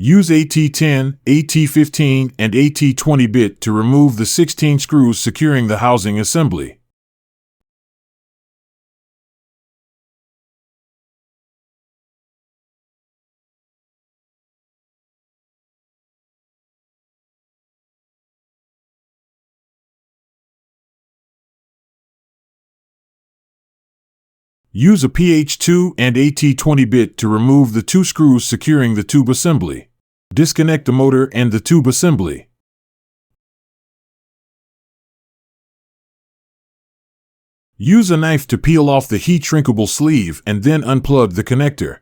Use AT10, AT15, and AT20 bit to remove the 16 screws securing the housing assembly. Use a PH2 and AT20 bit to remove the 2 screws securing the tube assembly. Disconnect the motor and the tube assembly. Use a knife to peel off the heat shrinkable sleeve and then unplug the connector.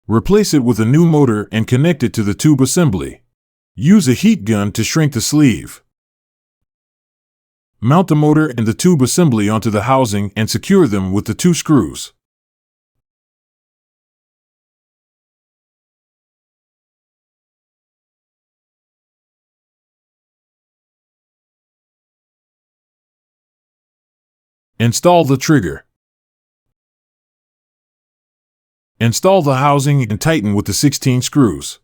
Replace it with a new motor and connect it to the tube assembly. Use a heat gun to shrink the sleeve. Mount the motor and the tube assembly onto the housing and secure them with the 2 screws. Install the trigger. Install the housing and tighten with the 16 screws.